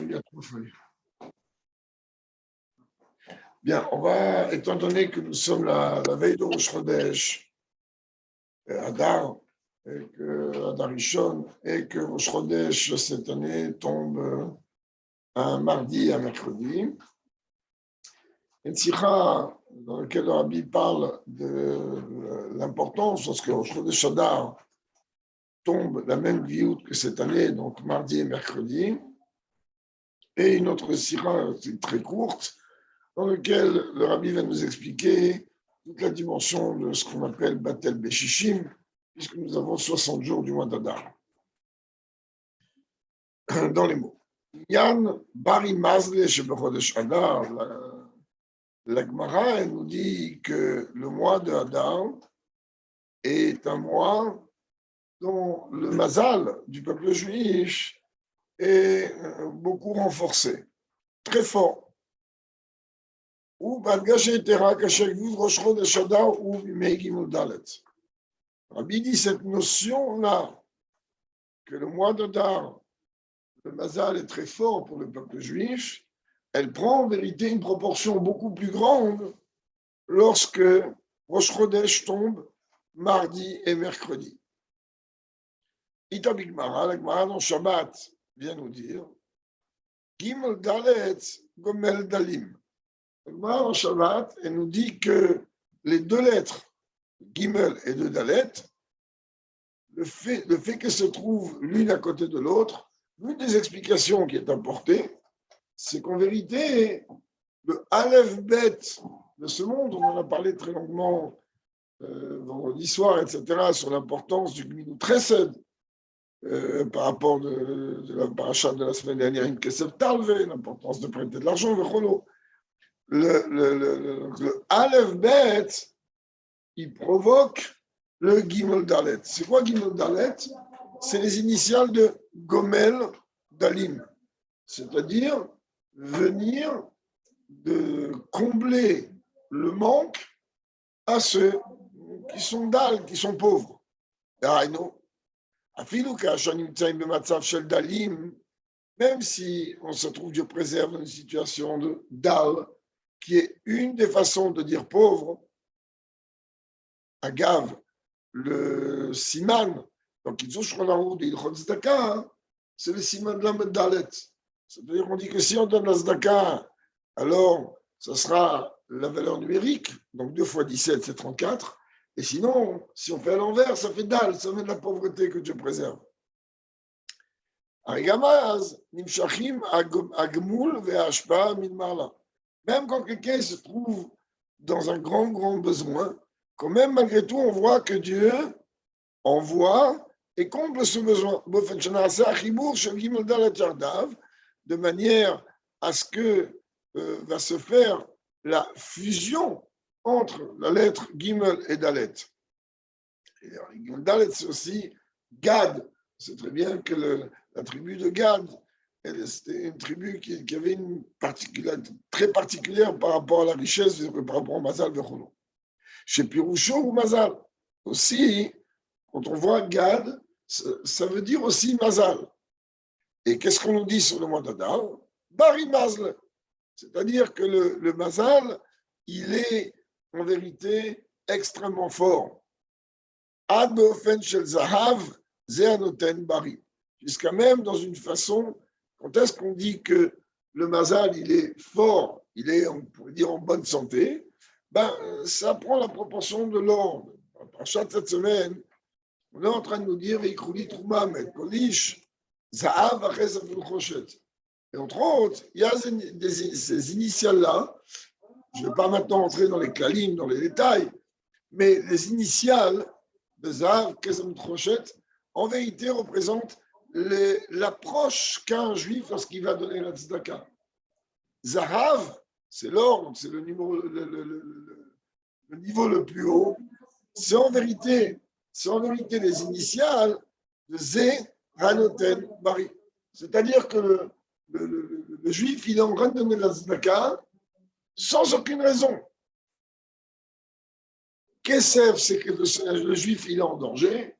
Il y a 3 feuilles. Bien, on va, étant donné que nous sommes la veille de Rosh Chodesh, Adar, et que Adar Rishon, et que Rosh Chodesh cette année tombe un mardi, un mercredi. Une sikha dans laquelle le Rabbi parle de l'importance, parce que Rosh Chodesh Adar tombe la même viout que cette année, donc mardi et mercredi. Et une autre sikha très courte, dans laquelle le Rabbi va nous expliquer toute la dimension de ce qu'on appelle Batel Beshishim, puisque nous avons 60 jours du mois d'Adar. Dans les mots. Yann Bari Mazle Shebechodesh Adar, la Gemara nous dit que le mois de Adar est un mois dont le mazal du peuple juif est beaucoup renforcé, très fort. Ou Badgaché Tera Kashek Vud Rosh Chodesh Adar ou Meigimul Dalet. Rabbi dit cette notion-là, que le mois d'Adar, le mazal est très fort pour le peuple juif, elle prend en vérité une proportion beaucoup plus grande lorsque Rosh Chodesh tombe mardi et mercredi. Itabik Mara, la Gemara dans Shabbat vient nous dire Gimel Dalet Gomel Dalim. La Gemara dans Shabbat, elle nous dit que les deux lettres, Gimel et de Dalet, le fait qu'elles se trouvent l'une à côté de l'autre, l'une des explications qui est apportée, c'est qu'en vérité, le Aleph Bet de ce monde, on en a parlé très longuement dans l'histoire, etc., sur l'importance du Gmilut Chesed, par rapport de la paracha de la semaine dernière, une Kesef Talve, l'importance de prêter de l'argent, le Aleph Bet, il provoque le Gimel Dalet. C'est quoi Gimel Dalet? C'est les initiales de Gomel Dalim, c'est-à-dire venir de combler le manque à ceux qui sont dal, qui sont pauvres. Même si on se trouve, Dieu préserve, dans une situation de dal, qui est une des façons de dire pauvre, agave, le siman, donc c'est le siman de la Dalet. C'est-à-dire qu'on dit que si on donne la Zdaka, alors ça sera la valeur numérique, donc 2 fois 17, c'est 34. Et sinon, si on fait à l'envers, ça fait dalle, ça met de la pauvreté que Dieu préserve. Même quand quelqu'un se trouve dans un grand besoin, quand même malgré tout, on voit que Dieu envoie et comble ce besoin. De manière à ce que va se faire la fusion entre la lettre Gimel et Dalet. Et Gimel Dalet, c'est aussi Gad. C'est très bien que la tribu de Gad, c'était une tribu qui avait une particularité très particulière par rapport à la richesse, par rapport au Mazal Vecholo. Chez Piroucho ou Mazal, aussi, quand on voit Gad, ça veut dire aussi Mazal. Et qu'est-ce qu'on nous dit sur le mois d'Adar? Bari Mazal. C'est-à-dire que le Mazal, il est en vérité extrêmement fort. Ad beofen shel zahav ze anoten bari. Jusqu'à même dans une façon, quand est-ce qu'on dit que le Mazal, il est fort, il est, on pourrait dire, en bonne santé, ben, ça prend la proportion de l'or. Par chaque cette semaine, on est en train de nous dire Veikrouli Trouma Met Kolish, Zahav Achez Afil Choshet. Et entre autres, il y a ces initiales-là. Je ne vais pas maintenant entrer dans les klalim, dans les détails, mais les initiales de Zahav Achez Afil Choshet, en vérité, représentent l'approche qu'a un juif lorsqu'il va donner la tzedaka. Zahav, c'est l'or, donc c'est le niveau le plus haut. C'est en vérité les initiales de Zé Ranoten Bari. C'est-à-dire que le juif, il est en train de donner la tzedaka sans aucune raison. Kesef, c'est que le juif, il est en danger.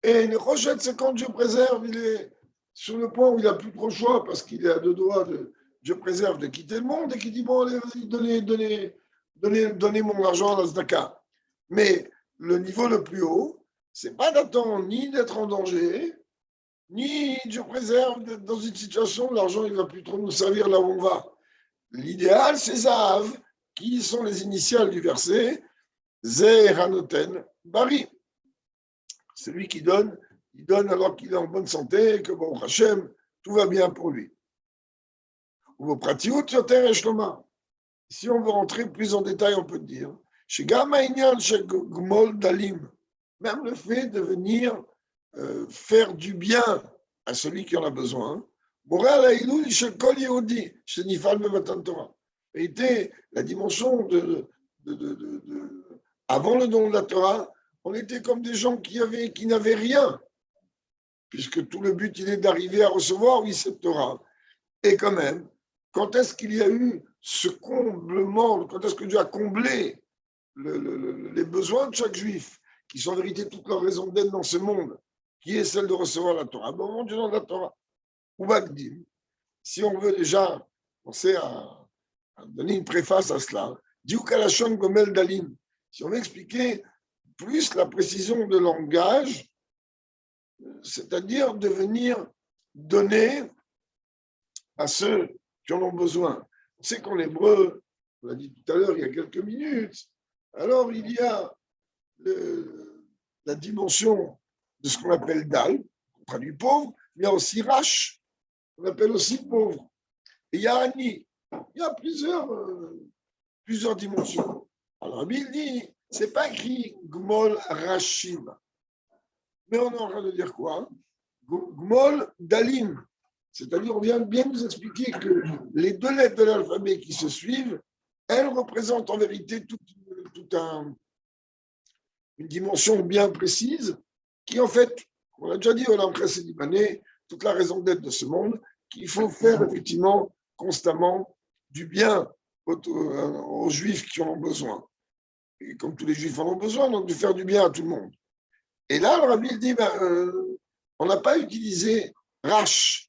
Et le Rochet, c'est quand Dieu préserve, il est sur le point où il n'a plus trop le choix parce qu'il est à deux doigts de Dieu préserve de quitter le monde et qui dit bon, allez, vas-y, donnez mon argent à la Zdaka. Mais le niveau le plus haut, c'est pas d'attendre ni d'être en danger, ni Dieu préserve d'être dans une situation où l'argent il va plus trop nous servir là où on va. L'idéal, c'est Zahav, qui sont les initiales du verset, Zehanoten Bari. C'est lui qui donne, il donne alors qu'il est en bonne santé, que bon, Hachem, tout va bien pour lui. Ou Pratiout Yoter et Shloma. Si on veut rentrer plus en détail, on peut dire, chez Gamaïnian, chez Gmol Dalim, même le fait de venir faire du bien à celui qui en a besoin, était la dimension avant le don de la Torah, on était comme des gens qui n'avaient rien, puisque tout le but il est d'arriver à recevoir, oui, cette Torah. Et quand même, quand est-ce qu'il y a eu ce comblement, quand est-ce que Dieu a comblé les besoins de chaque juif, qui sont en vérité toute leur raison d'être dans ce monde, qui est celle de recevoir la Torah, au moment du nom de la Torah. Ou Bagdim, si on veut déjà penser à donner une préface à cela, Diukalashon Gomel Dalim, si on veut expliquer plus la précision de langage, c'est-à-dire de venir donner à ceux qui en ont besoin. On sait qu'en hébreu, on l'a dit tout à l'heure, il y a quelques minutes, alors il y a la dimension de ce qu'on appelle dal, on traduit pauvre, mais il y a aussi rach, on appelle aussi pauvre. Et il y a ani, il y a plusieurs dimensions. Alors, il dit, c'est pas écrit gmol rachim, mais on est en train de dire quoi? Gmol dalim. C'est-à-dire, on vient bien nous expliquer que les deux lettres de l'alphabet qui se suivent, elles représentent en vérité toute une dimension bien précise qui, en fait, on l'a déjà dit au Lampresse libanais, toute la raison d'être de ce monde, qu'il faut faire effectivement constamment du bien aux Juifs qui en ont besoin. Et comme tous les Juifs en ont besoin, donc de faire du bien à tout le monde. Et là, le Rabbi dit, on n'a pas utilisé Rach,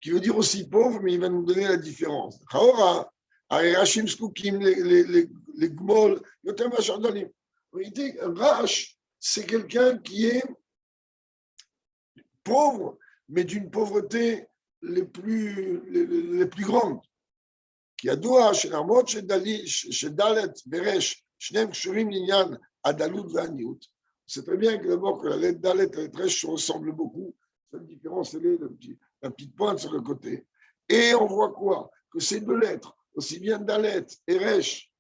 qui veut dire aussi pauvre, mais il va nous donner la différence. Haora, Rachim Skoukim, les Gmol, Yotem Vachardalim. En réalité, Rach, c'est quelqu'un qui est pauvre, mais d'une pauvreté les plus grandes. Qui a doua, chez Narmot, chez Dalet, Beresh, Shnem, Shurim, Linyan, Adalut, Vaniut. C'est très bien que d'abord que la lettre Dalet et la lettre Resh se ressemblent beaucoup. La différence, elle est la petite pointe sur le côté. Et on voit quoi? Que ces deux lettres, aussi bien Dalet et Resh,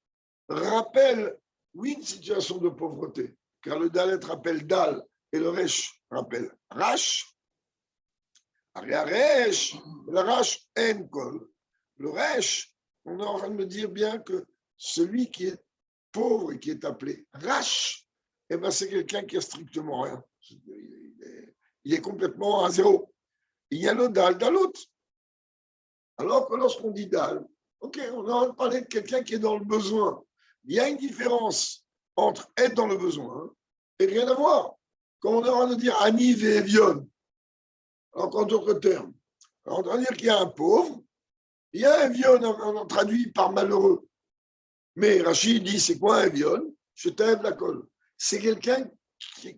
rappellent, oui, une situation de pauvreté, car le Dalet rappelle Dal et le Resh rappelle Rash. Resh, le Rash, En Kol. Le Resh, on est en train de me dire bien que celui qui est pauvre et qui est appelé Rash, eh ben c'est quelqu'un qui a strictement rien. Il est complètement à zéro. Il y a le Dal Dalut. Alors que lorsqu'on dit Dal, ok, on a parlé de quelqu'un qui est dans le besoin. Il y a une différence entre être dans le besoin et rien à voir. Quand on est en train de dire Ani Vevion, en d'autres termes, on doit dire qu'il y a un pauvre, il y a un viol, on traduit par malheureux. Mais Rachid dit, c'est quoi un viol? Je t'aime la colle. C'est quelqu'un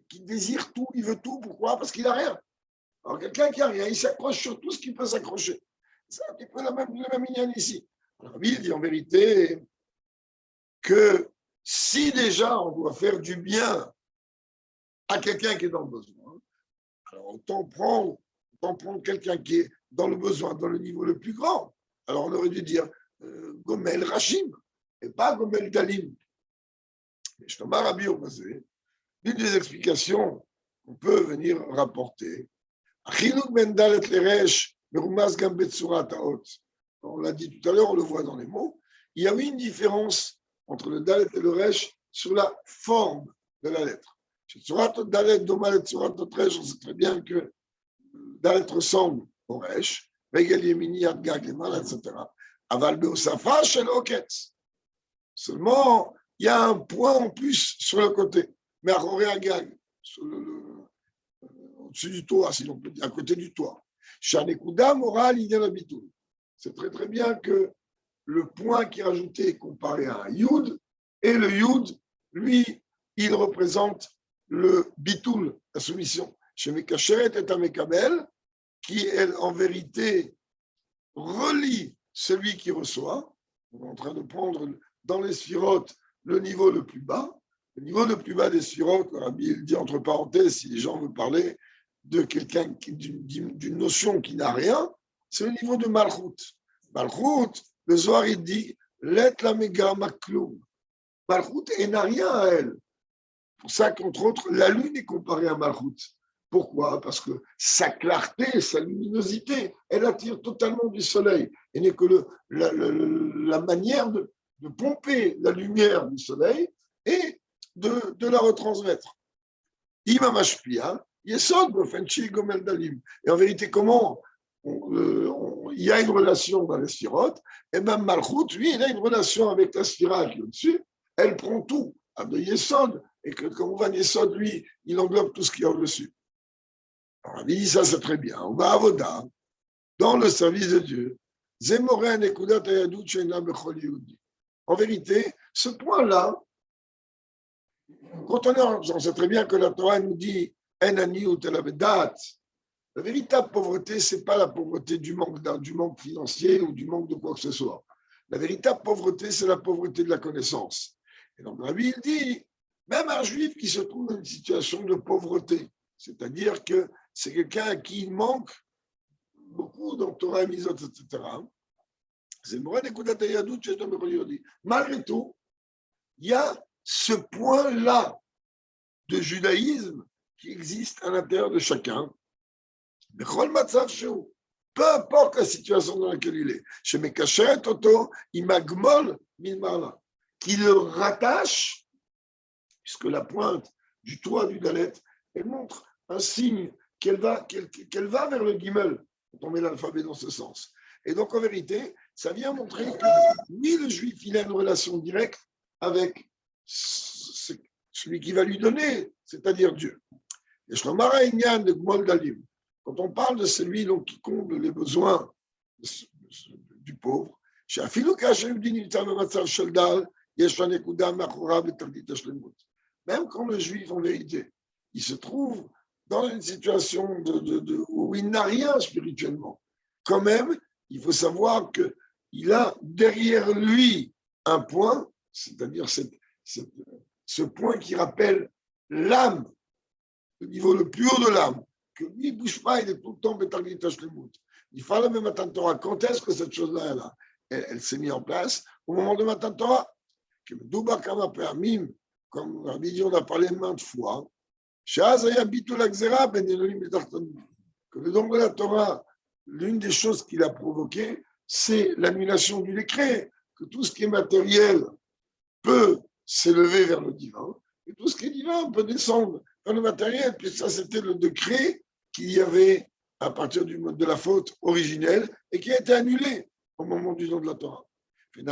qui désire tout, il veut tout. Pourquoi? Parce qu'il n'a rien. Alors quelqu'un qui n'a rien, il s'accroche sur tout ce qui peut s'accrocher. C'est un petit peu la même ligne ici. Alors il dit en vérité que si déjà on doit faire du bien à quelqu'un qui est dans le besoin, alors autant prendre quelqu'un qui est dans le besoin, dans le niveau le plus grand. Alors on aurait dû dire Gomel Rachim et pas Gomel Dalim. Mais je t'en Rabbi Obazé, l'une des explications qu'on peut venir rapporter, on l'a dit tout à l'heure, on le voit dans les mots, il y a eu une différence entre le Dalet et le Resh sur la forme de la lettre. Surat Dalet, Domalet, Surat Resh, on sait très bien que Dalet ressemble au Resh, Regel Yemini, Yad Gag, etc. Aval Beosafa, Shel Oketz. Seulement, il y a un point en plus sur le côté, mais à Roré Agag, au-dessus du toit, si l'on peut dire, à côté du toit. Shanekuda moral idelabitul. C'est très très bien que le point qui est rajouté est comparé à un yud, et le yud, lui, il représente le bitul, la soumission. Chez Mekasheret et Amekabel, qui elle, en vérité relie celui qui reçoit. On est en train de prendre dans les sphirotes le niveau le plus bas. Le niveau le plus bas des sphirotes, le Rabbi il dit entre parenthèses, si les gens veulent parler de quelqu'un d'une notion qui n'a rien, c'est le niveau de Malchut. Malchut, le Zohar il dit, let la mega makloum. Malchut, elle n'a rien à elle. C'est pour ça qu'entre autres, la lune est comparée à Malchut. Pourquoi? Parce que sa clarté, sa luminosité, elle attire totalement du soleil. Et n'est que la manière de pomper la lumière du soleil et de la retransmettre. Imam Ashpia, Yesod, Bofenchi, Gomel Dalim. Et en vérité, comment il y a une relation dans les sphirotes, et même Malchut, lui, il a une relation avec la spirale qui est au-dessus, elle prend tout, de Yesod, et que quand on va Yesod, lui, il englobe tout ce qu'il y a au-dessus. Alors, il dit ça, c'est très bien. On va à Avoda, dans le service de Dieu. En vérité, ce point-là, quand on sait très bien que la Torah nous dit la véritable pauvreté, ce n'est pas la pauvreté du manque financier ou du manque de quoi que ce soit. La véritable pauvreté, c'est la pauvreté de la connaissance. Et donc, la Bible dit, même un juif qui se trouve dans une situation de pauvreté, c'est-à-dire que c'est quelqu'un à qui il manque beaucoup dans Torah, Misot, etc. Malgré tout, il y a ce point-là de judaïsme qui existe à l'intérieur de chacun. Peu importe la situation dans laquelle il est. Chez Mekashet Toto, il magmol milmarla, qui le rattache, puisque la pointe du toit du Dalet, elle montre un signe qu'elle va vers le Gimel, quand on met l'alphabet dans ce sens. Et donc, en vérité, ça vient montrer que oui, le juif, il a une relation directe avec celui qui va lui donner, c'est-à-dire Dieu. Et Shlomara Inyan de Gmol Dalim, quand on parle de celui donc, qui comble les besoins du pauvre, même quand le juif, en vérité, il se trouve dans une situation où il n'a rien spirituellement, quand même, il faut savoir qu'il a derrière lui un point, c'est-à-dire ce point qui rappelle l'âme, le niveau le plus haut de l'âme, que lui, il ne bouge pas, il est tout le temps Betargit Hashlemut. Il fallait même Matan Torah. Quand est-ce que cette chose-là, elle s'est mise en place? Au moment de Matan Torah. Que Douba Kama Permim, comme Rabbi dit, on a parlé maintes fois, que le don de la Torah, l'une des choses qu'il a provoqué, c'est l'annulation du décret, que tout ce qui est matériel peut s'élever vers le divin, et tout ce qui est divin peut descendre vers le matériel, puis ça c'était le décret qu'il y avait à partir de la faute originelle et qui a été annulé au moment du don de la Torah. Et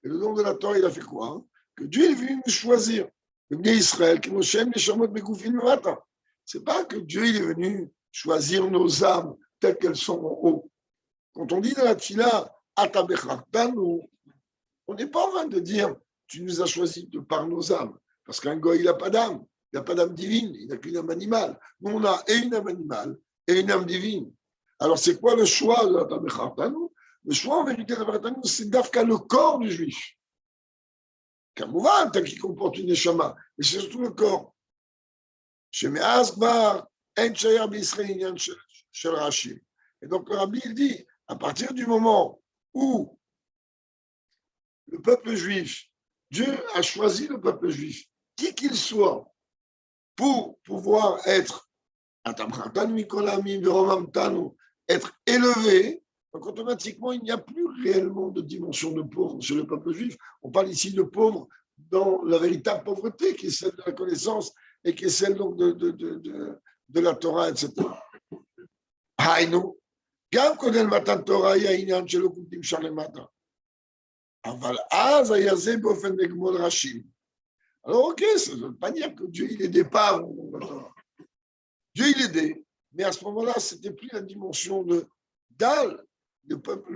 le don de la Torah, il a fait quoi? Que Dieu est venu nous choisir. Le bien Israël, qui nous chaîne les chameaux de Megoufin le matin. C'est pas que Dieu il est venu choisir nos âmes telles qu'elles sont en haut. Quand on dit dans la Tfila, Atabechartanu, on n'est pas en train de dire tu nous as choisis de par nos âmes. Parce qu'un goy, il n'a pas d'âme. Il n'a pas d'âme divine. Il n'a qu'une âme animale. Nous, on a et une âme animale et une âme divine. Alors, c'est quoi le choix de Atabechartanu? Le choix, en vérité, de c'est d'Afka le corps du juif. Kamouvan, tant qu'il comporte une neshama, mais c'est surtout le corps. Et donc le Rabbi il dit, à partir du moment où le peuple juif, Dieu a choisi le peuple juif, qui qu'il soit, pour pouvoir être élevé, donc automatiquement, il n'y a plus réellement de dimension de pauvre chez le peuple juif. On parle ici de pauvre dans la véritable pauvreté, qui est celle de la connaissance et qui est celle donc de la Torah, etc. Haïnou, גם קודם מתן תורה היה עניין שלא כותבים שם למטה. אבל אז היה זה באופן לגמול ראשים. Alors, ok, ça ne veut pas dire que Dieu, il aidait pas. Dieu, il aidait. Mais à ce moment-là, ce n'était plus la dimension de Dal, le peuple,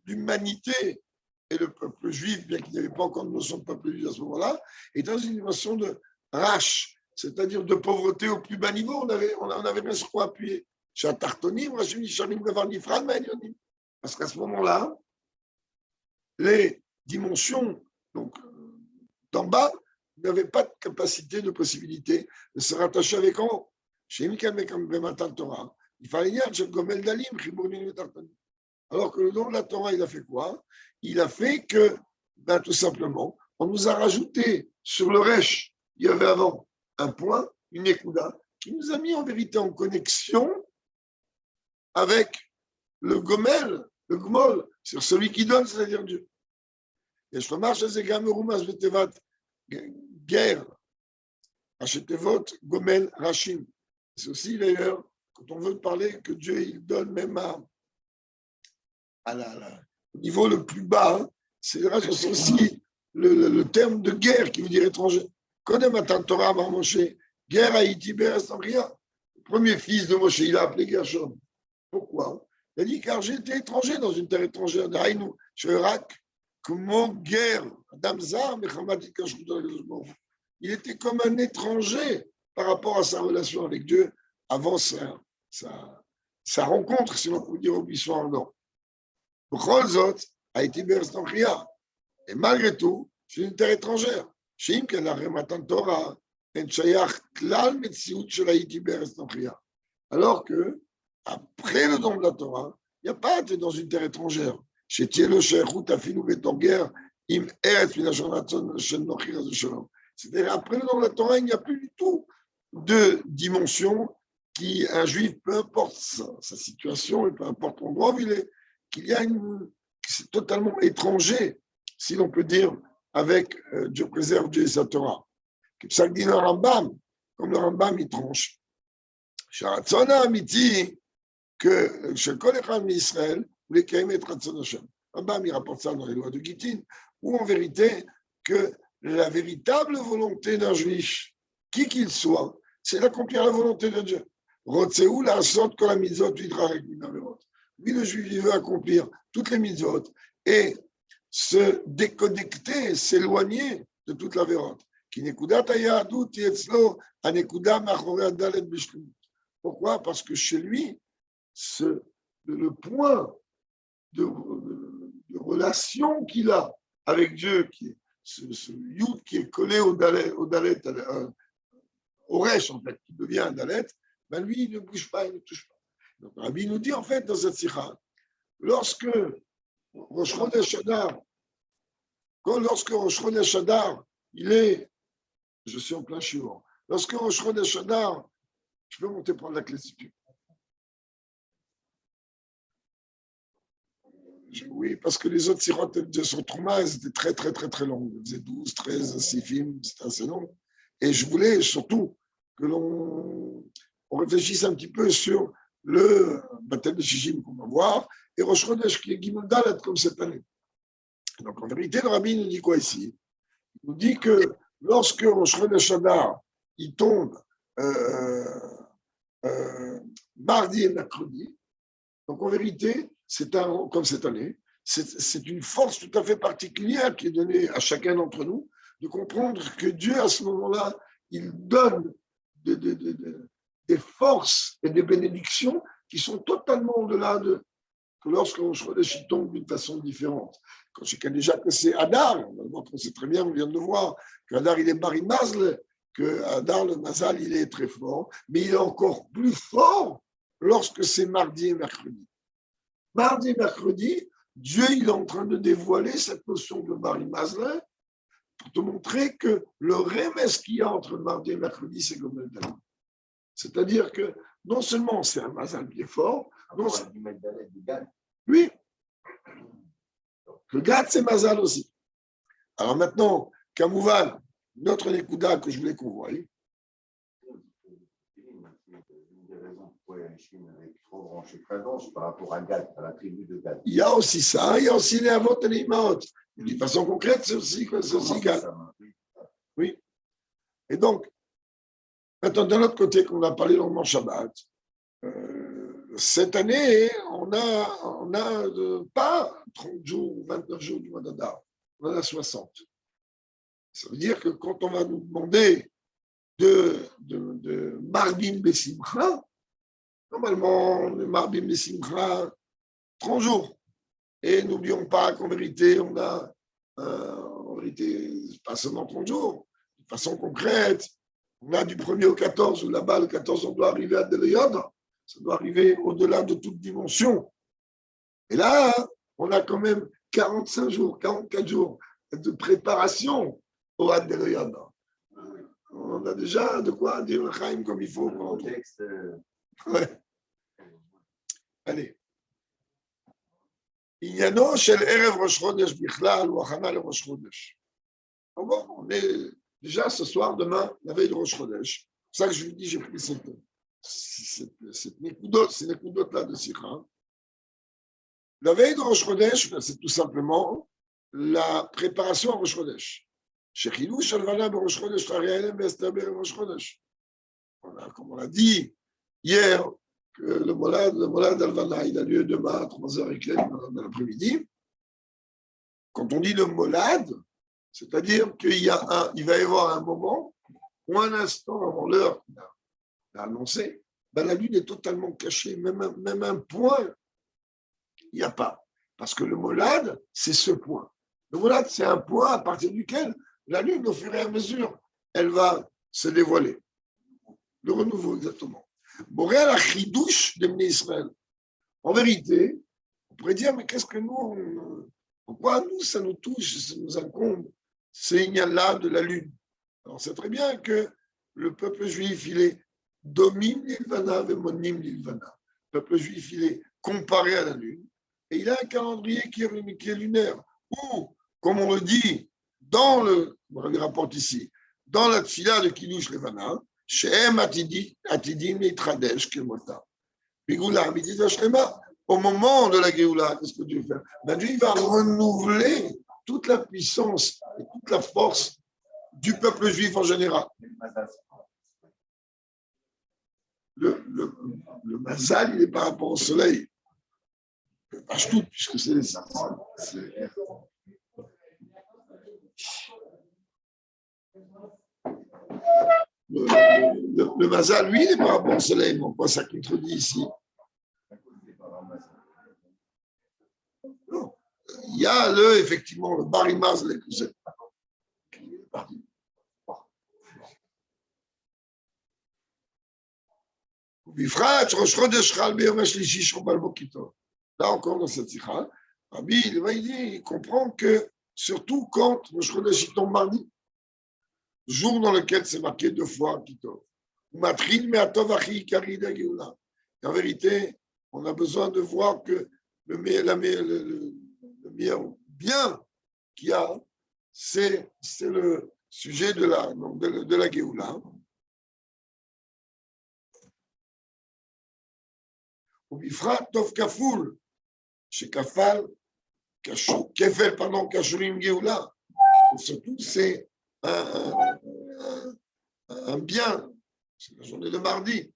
l'humanité et le peuple juif, bien qu'il n'y avait pas encore de notion de peuple juif à ce moment-là, et dans une dimension de Rach, c'est-à-dire de pauvreté au plus bas niveau. On avait bien sur quoi appuyer. Parce qu'à ce moment-là, les dimensions donc, d'en bas n'avaient pas de capacité, de possibilité de se rattacher avec en haut. Torah. Il fallait dire Gomel Dalim, alors que le don de la Torah, il a fait quoi? Il a fait que, ben, tout simplement, on nous a rajouté sur le Resh, il y avait avant un point, une Ekouda, qui nous a mis en vérité en connexion avec le Gomel, le Gmol, sur celui qui donne, c'est-à-dire Dieu. Et je remarque, c'est Gameroumas Vetevat, guerre, Achetevot, Gomel, Rachim. C'est aussi d'ailleurs, quand on veut parler que Dieu, il donne même au niveau le plus bas, hein, c'est aussi le terme de guerre qui veut dire étranger. Connais ma Torah, Moshe, guerre à Haïti, Beres-Samria. Le premier fils de Moshe, il a appelé Gershom. Pourquoi? Il a dit, car j'étais étranger dans une terre étrangère, d'Aïnou, chez Irak, comment guerre, Damzar, il était comme un étranger par rapport à sa relation avec Dieu avant sa rencontre, si l'on peut dire, au buisson ardent. Bcholzot a été Beres-Samria. Et malgré tout, c'est une terre étrangère. Alors que, après le don de la Torah, il n'y a pas d'être dans une terre étrangère. C'est-à-dire, après le don de la Torah, il n'y a plus du tout de dimension qui, un juif, peu importe sa situation et peu importe l'endroit où il est, c'est totalement étranger, si l'on peut dire, avec Dieu préserve Dieu et sa Torah. Ça dit le Rambam, comme le Rambam il tranche. Sharatzona Amiti, que chez Kolecham Israël, vous voulez quand même être Ratzon Hashem. Rambam il rapporte ça dans les lois de Gittin, où en vérité, que la véritable volonté d'un juif, qui qu'il soit, c'est d'accomplir la volonté de Dieu. Rotseou la sorte que la mitzvot vidra avec minaverot. Lui, le juif, il veut accomplir toutes les mitzvot et se déconnecter, s'éloigner de toute la vérote. Pourquoi? Parce que chez lui, le point de relation qu'il a avec Dieu, qui est ce yud qui est collé au dalet, au resh, en fait, qui devient un dalet, ben lui, il ne bouge pas, il ne touche pas. Donc, Rabbi nous dit, en fait, dans cette sikha, lorsque Rosh Chodesh Adar, il est, je suis en plein shiur, lorsque Rosh Chodesh Adar, je peux monter prendre la clé si tu veux. Oui, parce que les autres sirotes de son trauma, elles étaient très, très, très, très longues. Elles faisaient 12, 13, 6 films, c'était assez long. Et je voulais surtout que l'on réfléchisse un petit peu sur le baptême de Shishim qu'on va voir et Rosh Chodesh qui est Gimel Dalet comme cette année. Donc en vérité, le Rabbi nous dit quoi ici? Il nous dit que lorsque Rosh Chodesh Adar, il tombe mardi et mercredi, donc en vérité, comme cette année, c'est une force tout à fait particulière qui est donnée à chacun d'entre nous de comprendre que Dieu, à ce moment-là, il donne des forces et des bénédictions qui sont totalement au-delà de que lorsque Rosh Chodesh tombe d'une façon différente. Quand je sais déjà que c'est Adar, on sait très bien, on vient de le voir, que Adar il est Bari Mazl, que Adar le Mazal il est très fort, mais il est encore plus fort lorsque c'est mardi et mercredi. Mardi et mercredi, Dieu il est en train de dévoiler cette notion de Bari Mazl pour te montrer que le remès qu'il y a entre mardi et mercredi, c'est comme le Dalet. C'est-à-dire que non seulement c'est un Mazal qui est fort, non seulement... Oui, le Gad, c'est Mazal aussi. Alors maintenant, Kamouvan, notre Nekuda que je voulais qu'on voie. Une des raisons pourquoi Yashim avait trop branché Kadosh par rapport à Gad, à la tribu de Gad. Il y a aussi ça, il y a aussi les Avot et les Imaot. De façon concrète, c'est aussi Gad. Oui. Et donc, maintenant, d'un autre côté, qu'on a parlé longuement Shabbat, cette année, on a pas 30 jours ou 29 jours du mois d'Adar, on en a 60. Ça veut dire que quand on va nous demander de Marbim Bessimcha, normalement, le Marbim Bessimcha, 30 jours. Et n'oublions pas qu'en vérité, on a, en vérité, pas seulement 30 jours, de façon concrète, on a du 1er au 14, où là-bas, le 14, on doit arriver à Delayod, ça doit arriver au-delà de toute dimension. Et là, on a quand même 45 jours, 44 jours de préparation au Had Delayod. On a déjà de quoi dire le Chaim comme il faut. Ouais. Allez. עניינו של ערב ראש חודש בכלל הוא הכנה לראש חודש. Bon, on est déjà ce soir, demain, la veille de Rosh Chodesh. C'est ça que je vous dis, j'ai pris cette nécoudot-là de Sikha. La veille de Rosh Chodesh, c'est tout simplement la préparation à Rosh Chodesh. Shechiloush Alvana Rosh Chodesh, Tarielem Vestaber Rosh Chodesh. Comme on l'a dit hier, que le Molad Alvana, il a lieu demain à 3h15 dans l'après-midi. Quand on dit le Molad, c'est-à-dire qu'il va y avoir un moment ou un instant avant l'heure qu'il a annoncé, la lune est totalement cachée, même un point, il n'y a pas. Parce que le Molad, c'est ce point. Le Molad, c'est un point à partir duquel la lune, au fur et à mesure, elle va se dévoiler. Le renouveau, exactement. Boréal a chidouche de Israël. En vérité, on pourrait dire, mais qu'est-ce que nous, pourquoi nous, ça nous touche, ça nous incombe, ces signal-là de la lune? Alors, c'est très bien que le peuple juif, il est domim l'ilvana et monim l'ilvana. Le peuple juif, il est comparé à la lune, et il a un calendrier qui est lunaire, ou, comme on le dit, on le rapporte ici, dans la tfila de Kiddush Levana, Shehem Atidim Itradesh Kemota. Bigoula, Mididash Lema, au moment de la Géoula, qu'est-ce que Dieu fait? Dieu il va renouveler toute la puissance et toute la force du peuple juif en général. Le Mazal, il est par rapport au soleil. Tout, puisque c'est le Mazal, lui, il est par rapport au soleil. Pourquoi ça contredit ici? Non. Il y a effectivement, le Barimaz, là encore dans cette sikha, Rabbi il comprend que surtout quand Rosh Chodesh tombe mardi, jour dans lequel c'est marqué 2 fois Kitov. En vérité, on a besoin de voir que le meilleur bien qu'il y a, c'est le sujet de la Géoula. ובפרט טוב כפול, שכפל, כפל, קשורים גאולה. Surtout, c'est un bien. C'est la journée de mardi,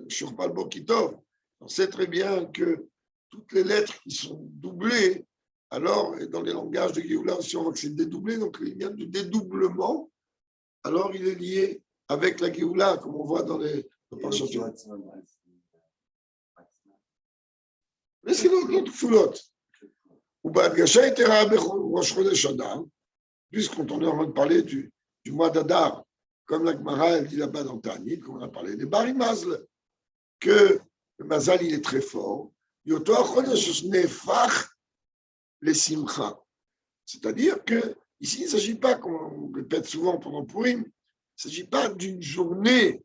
sur Palbo Kitov. On sait très bien que toutes les lettres qui sont doublées, alors, et dans les langages de Géoula aussi, on voit que c'est dédoublé, donc il y a du dédoublement, alors il est lié avec la Géoula, comme on voit dans les parchot. Mais c'est l'autre foulotte. Ou Badgasha était Rosh Chodesh Adar, puisqu'on est en train de parler du mois d'Adar, comme la Gemara, elle dit là-bas dans Tanit, comme on a parlé des Barimazl, que le Mazal, il est très fort. Yoto Chodesh Nefach les Simcha. C'est-à-dire que ici, il ne s'agit pas, comme on répète souvent pendant Purim, il ne s'agit pas d'une journée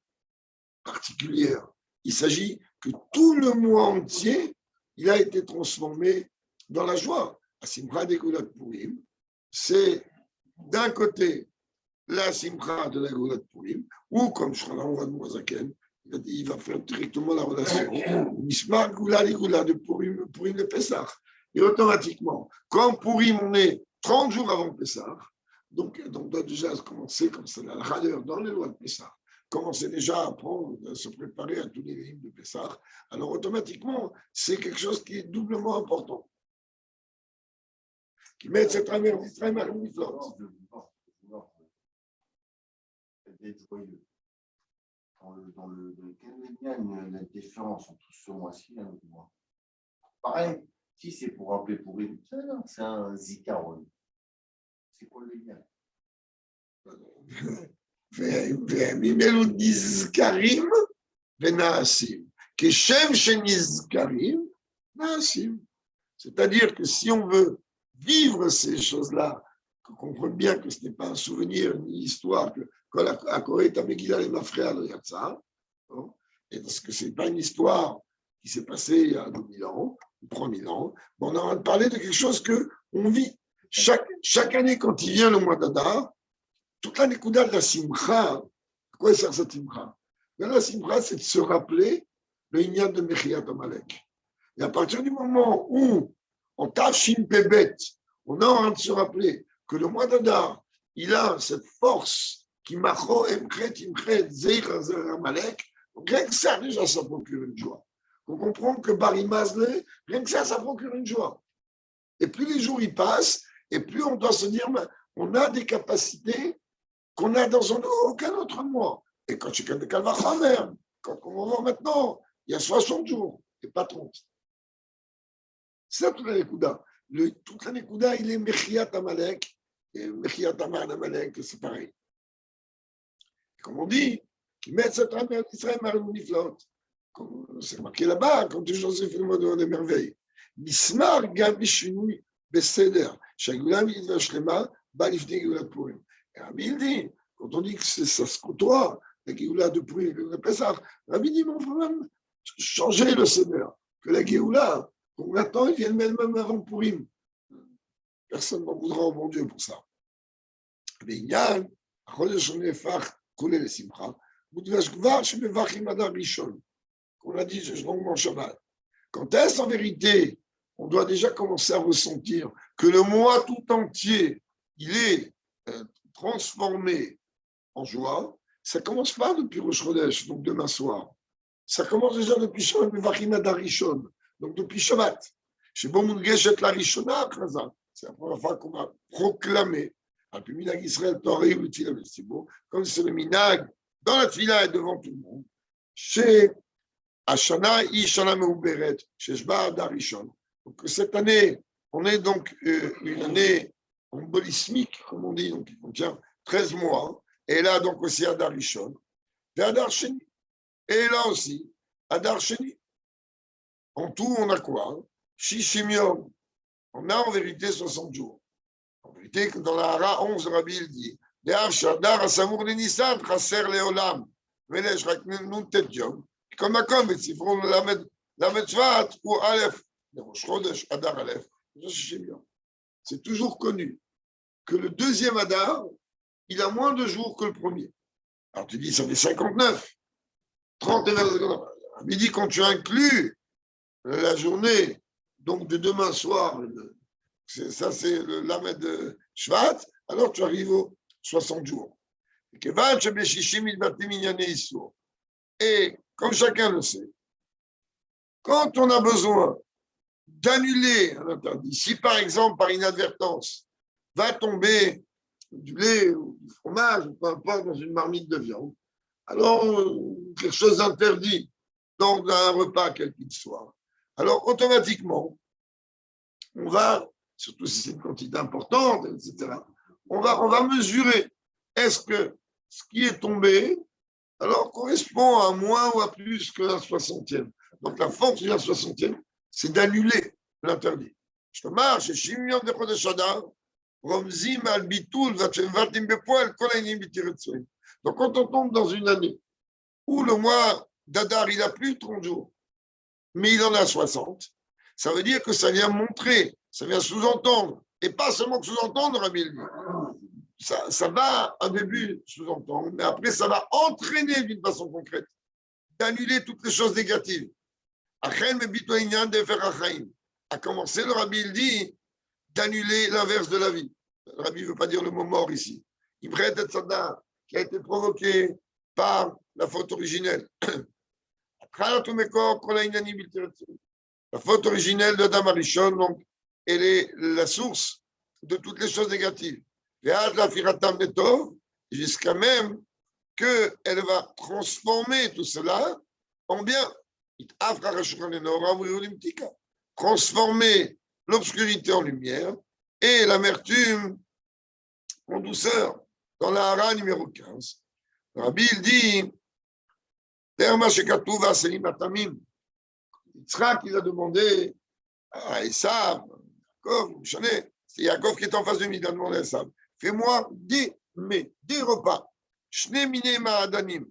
particulière. Il s'agit que tout le mois entier, il a été transformé dans la joie. La Simcha des Goulat Purim, c'est d'un côté la Simcha de la Goulat Purim, ou comme Shralan Moazaken, il va faire directement la relation. Mishmar Goula les Goulat de Purim de Pessah. Et automatiquement, quand Purim, on est 30 jours avant Pessah, donc on doit déjà commencer comme ça, la rigueur dans les lois de Pessah. commencer déjà à apprendre, à se préparer à tous les hymnes de Pessah, alors automatiquement, c'est quelque chose qui est doublement important. Qui met cette travers d'Israël à l'uniflore. D'être joyeux. Dans le Canadien, la différence entre ce mois-ci et un autre mois. Pareil, si c'est pour rappeler pour lui, c'est un zikaron. C'est quoi le lien? בימים אלו נזכרים ונעשים. כשם שנזכרים, נעשים. C'est-à-dire que si on veut vivre ces choses-là, qu'on comprenne bien que ce n'est pas un souvenir, ni histoire, que à Corée, Megillah et Mafréa, il y a de ça, et parce que ce n'est pas une histoire qui s'est passée il y a 2000 ans, ou 3000 ans, on est en train de parler de quelque chose qu'on vit. Chaque année, quand il vient le mois d'Adar, toute la Nekuda de la Simcha, à quoi sert cette Simcha? La Simcha, c'est de se rappeler le Inyan de Mechiat Amalek. Et à partir du moment où, en Tafshin Pebet, on est en train de se rappeler que le mois d'Adar, il a cette force qui macho emchet imchet zeich Amalek, rien que ça, déjà, ça procure une joie. On comprend que Bari Mazle, rien que ça procure une joie. Et plus les jours y passent, et plus on doit se dire, on a des capacités qu'on a dans aucun autre mois. Et quand tu es de Kalvachamer, quand on va voir maintenant, il y a 60 jours, et pas 30. C'est ça toute la Nekuda. Toute la Nekuda, il est Mechiat Amalek, et Mechiat Amalek, c'est pareil. Et comme on dit, qui met cette âme d'Israël Marim Niflaot. C'est marqué là-bas, quand Joseph fait le mot des merveilles. Mismar Gam Bishinui Beseder, Shagulam Yidva Shlema, Balifni Geulat Purim. Et Rabbi il dit, quand on dit que ça se côtoie, la Géoula de Purim et le Pessah, Rabbi dit, mais on peut même changer le Seder, que la Géoula, qu'on attend, ils viennent même avant Purim. Personne n'en voudra au bon Dieu pour ça. Mais il y a un Chodesh Nefach, Kolé le Simcha, Moudvash Gvar, Shemevachim Adar Rishon, qu'on a dit longuement Shabbat. Quand est-ce en vérité, on doit déjà commencer à ressentir que le mois tout entier, il est transformé en joie, ça commence pas depuis Rosh Chodesh, donc demain soir. Ça commence déjà depuis Shabbat, Mevachim Adar Rishon, donc depuis Shabbat. Chez Bomoun Geshet la Rishona, c'est la première fois qu'on va proclamer, après Minag Israël, Torah et c'est beau, comme c'est le Minag, dans la Tfila et devant tout le monde, chez Ashana, Ishana Meuberet, chez Shba Adar Rishon. Donc cette année, on est donc une année embolismique, comme on dit, donc il contient 13 mois, et là donc aussi Adar Rishon, et Adar Sheni. Et là aussi, Adar Sheni. En tout, on a quoi? Shishim Yom. On a en vérité 60 jours. En vérité, dans la Hara 11, Rabbi il dit, De'av Shadar Asamour le Nissan, Chaser Leolam, Velesh Raknun Tet Yom, comme et Sifron Lamed Shvat ou Aleph, Rosh Chodesh Adar Aleph. C'est toujours connu que le deuxième Adar, il a moins de jours que le premier. Alors tu dis, ça fait 59, 30 et 29. Il dit, quand tu inclus la journée, donc de demain soir, ça c'est le Lamed Shvat, alors tu arrives aux 60 jours. Et comme chacun le sait, quand on a besoin d'annuler un interdit, si par exemple par inadvertance va tomber du lait ou du fromage, ou peu importe, dans une marmite de viande, alors quelque chose d'interdit dans un repas quel qu'il soit, alors automatiquement, on va, surtout si c'est une quantité importante, etc., on va mesurer est-ce que ce qui est tombé alors correspond à moins ou à plus que la 60e. Donc la force de la 60e, c'est d'annuler l'interdit. Je te marche, Shimion de Chodesh Adar, Romzim al Bitul, Vatim Bepoel, Kolainim Bitiretsuim. Donc quand on tombe dans une année où le mois d'Adar, il n'a plus 30 jours, mais il en a 60, ça veut dire que ça vient montrer, ça vient sous-entendre, et pas seulement sous-entendre, Rabbi dit. Ça va au début sous-entendre, mais après ça va entraîner d'une façon concrète, d'annuler toutes les choses négatives. À commencer, le Rabbi il dit d'annuler l'inverse de la vie. Le Rabbi ne veut pas dire le mot mort ici. Il prête Tzadda qui a été provoqué par la faute originelle. La faute originelle de Adam Arishon, donc, elle est la source de toutes les choses négatives. Jusqu'à même qu'elle va transformer tout cela en bien. Transformer l'obscurité en lumière et l'amertume en douceur. Dans la hara numéro 15, Rabbi il dit, Yitzhak, il a demandé à Esav, c'est Yaakov qui est en face de lui, il a demandé à Esav, fais-moi des repas. Shne mine ma'adanim.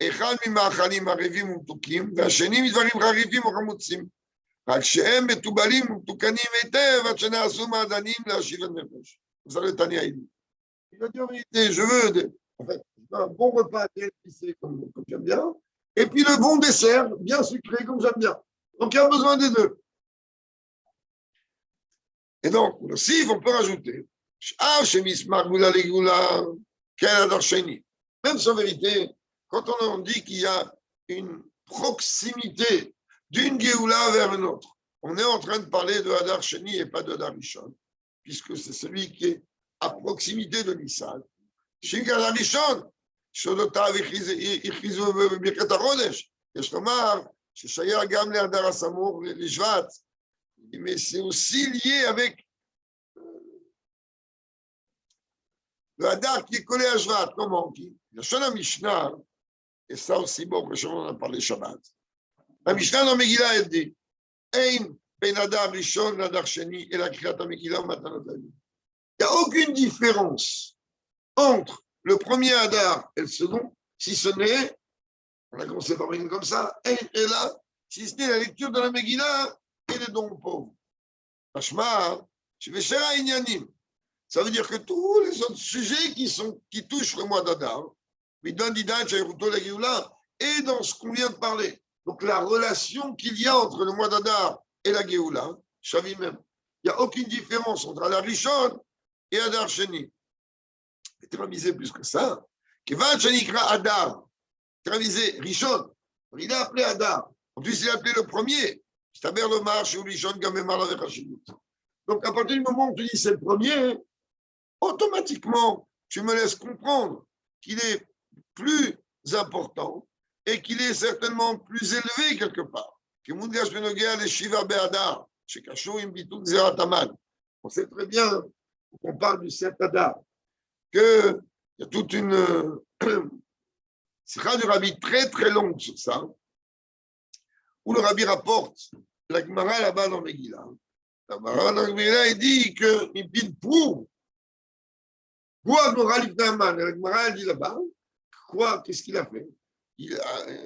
אחד ממאכלים ערבים ומתוקים, והשני מדברים חריפים וחמוצים. רק שהם מתובלים ומתוקנים היטב עד שנעשו מעדנים להשיב הנפש. זה le Tania il dit. Il a dit en vérité, je veux un bon repas bien épicé comme j'aime bien, et puis le bon dessert bien sucré comme j'aime bien. Donc il y a besoin des deux. Et donc, aussi, on peut rajouter, même si en vérité, quand on dit qu'il y a une proximité d'une Géoula vers une autre, on est en train de parler de Hadar Sheni et pas de Hadar Rishon, puisque c'est celui qui est à proximité de Nissan. Shinka Hadar Rishon, Shodotav Ichizu Birkat HaChodesh, יש לומר ששייך גם להדר הסמוך לשבט, mais c'est aussi lié avec le Hadar qui est collé à Shvat. Comment? La Shana Mishnah, et ça aussi, bon, on a parlé Shabbat. La Mishnah dans Megillah, elle dit Ein ben Hadar Rishon, Hadar Sheni, et la Kriyat Megillah, Matanot Lavim. Il n'y a aucune différence entre le premier Hadar et le second, si ce n'est, on a commencé par une comme ça, Ein et là, si ce n'est la lecture de la Megillah et les dons pauvres. Tashma, je vais cher à Inyanim. Ça veut dire que tous les autres sujets qui touchent le mois d'Adar, et dans ce qu'on vient de parler. Donc la relation qu'il y a entre le mois d'Adar et la Géoula, Chavi même, il n'y a aucune différence entre Adar Rishon et Adar Sheni. Et théravisé plus que ça, Kevan Shenikra Adar, théravisé Rishon, il a appelé Adar. En plus, il a appelé le premier. C'est-à-dire le marche ou Rishon Gamemar avec Hashimut. Donc à partir du moment où tu dis c'est le premier, automatiquement, tu me laisses comprendre qu'il est plus important et qu'il est certainement plus élevé quelque part. On sait très bien, on parle du 7 Adar, qu'il y a toute une sikha du Rabbi très très longue sur ça, où le Rabbi rapporte la Gemara là-bas dans Megillah. La Gemara dans Megillah, il dit qu'il prouve. Quoi, la Gemara dit là-bas, quoi, qu'est-ce qu'il a fait?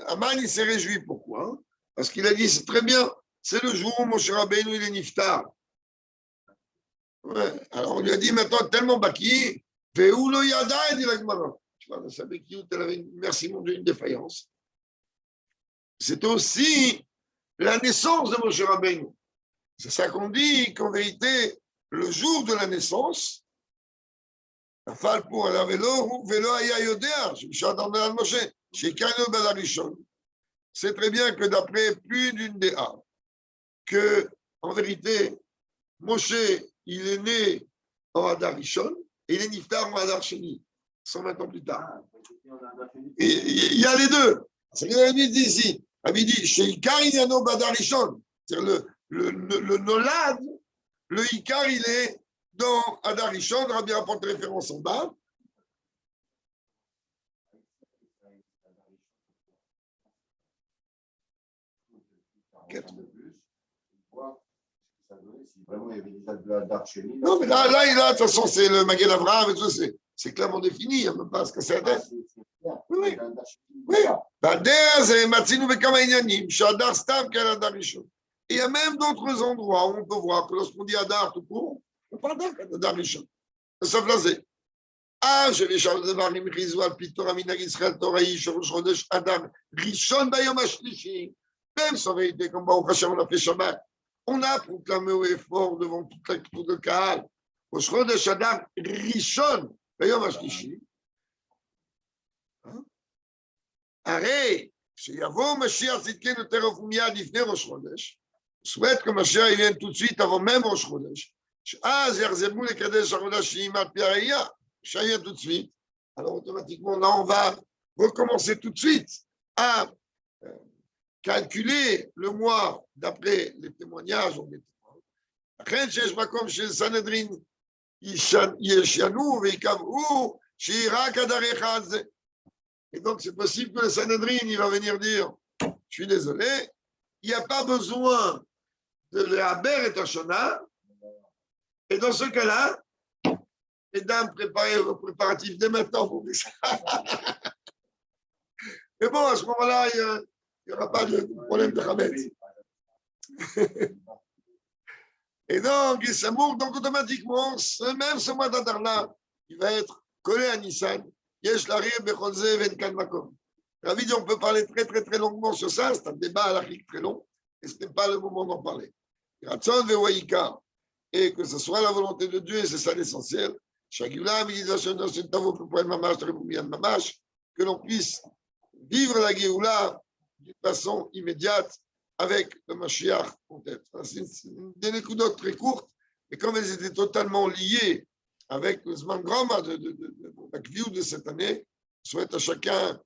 Aman, il s'est réjoui. Pourquoi? Parce qu'il a dit, c'est très bien, c'est le jour où Moshe Rabbeinu, il est niftar. Ouais. Alors on lui a dit, maintenant, tellement baki, ve'u lo yada, dit la Gemara. Tu vois, ça savait qu'il avait une, merci mon Dieu, une défaillance. C'est aussi la naissance de Moshe Rabbeinu. C'est ça qu'on dit, qu'en vérité, le jour de la naissance, c'est très bien que d'après plus d'une des A, que en vérité, Moshe, il est né en Hadar Rishon et il est niftar en Hadar Sheni, 120 ans plus tard. Et il y a les deux. C'est ce qu'il dit ici. Il dit, chez Ikar, il y a no Hadar Rishon. C'est-à-dire le Nolad, le Ikar, il est dans Hadar Rishon, Rabbi rapporte référence en bas. Non, mais là, de toute façon, c'est le Magen Avraham et tout, c'est clairement défini, il n'y a même pas ce que c'est. Oui. Et il y a même d'autres endroits où on peut voir que lorsqu'on dit Hadar tout court, on parle d'Hadar Rishon. Ça blasé. Je vais changer de Varim Rizwal, Pitor, Aminag Israël, Toraï, Shorosh Chodesh, Hadar Rishon, Bayom Ashlishi. Même sans vérité, comme Baruch Hashem, on a fait Shabbat, on a proclamé au effort devant tout le Kahal. Rosh Chodesh Hadar Rishon, Bayom Ashlishi. Arrête, שיבוא משיח צדקנו תכף ומיד לפני ראש חודש, souhaite que Mashiach vienne tout de suite avant même Rosh Chodesh. אז יחזרו לקדש החודשים על פי הראייה. Mashiach vient tout de suite. Alors automatiquement, là, on va recommencer tout de suite à calculer le mois d'après les témoignages. לכן שיש מקום של סנהדרין ישנו ויקבעו שיהיה רק הדרך על זה. Et donc, c'est possible que le Sanhedrin, il va venir dire, je suis désolé, il n'y a pas besoin de le haber et Tashona. Et dans ce cas-là, mesdames, préparez vos préparatifs dès maintenant pour ça. Mais bon, à ce moment-là, il n'y aura pas de problème de Hametz. Et donc, il s'amour, donc automatiquement, même ce mois d'Adar-là, il va être collé à Nissan. Ravi dit, on peut parler très, très, très longuement sur ça. C'est un débat à l'Afrique très long. Et ce n'est pas le moment d'en parler. Et que ce soit la volonté de Dieu, et c'est ça l'essentiel. Que l'on puisse vivre la Géoula d'une façon immédiate avec le Mashiach en tête. C'est des écoutes très courtes, mais comme elles étaient totalement liées avec le Zman Grama de la Kviou de cette année, je souhaite à chacun,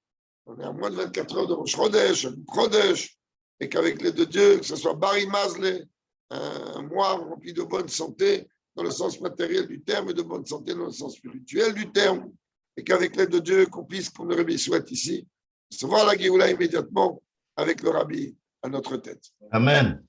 on est à moins de 24 heures de Rosh Chodesh, Chodesh, et qu'avec l'aide de Dieu, que ce soit Bari Mazle, un mois rempli de bonne santé, dans le sens matériel du terme, et de bonne santé dans le sens spirituel du terme, et qu'avec l'aide de Dieu, qu'on puisse, comme le Rabbi souhaite ici, recevoir la Géoula immédiatement avec le Rabbi à notre tête. Amen.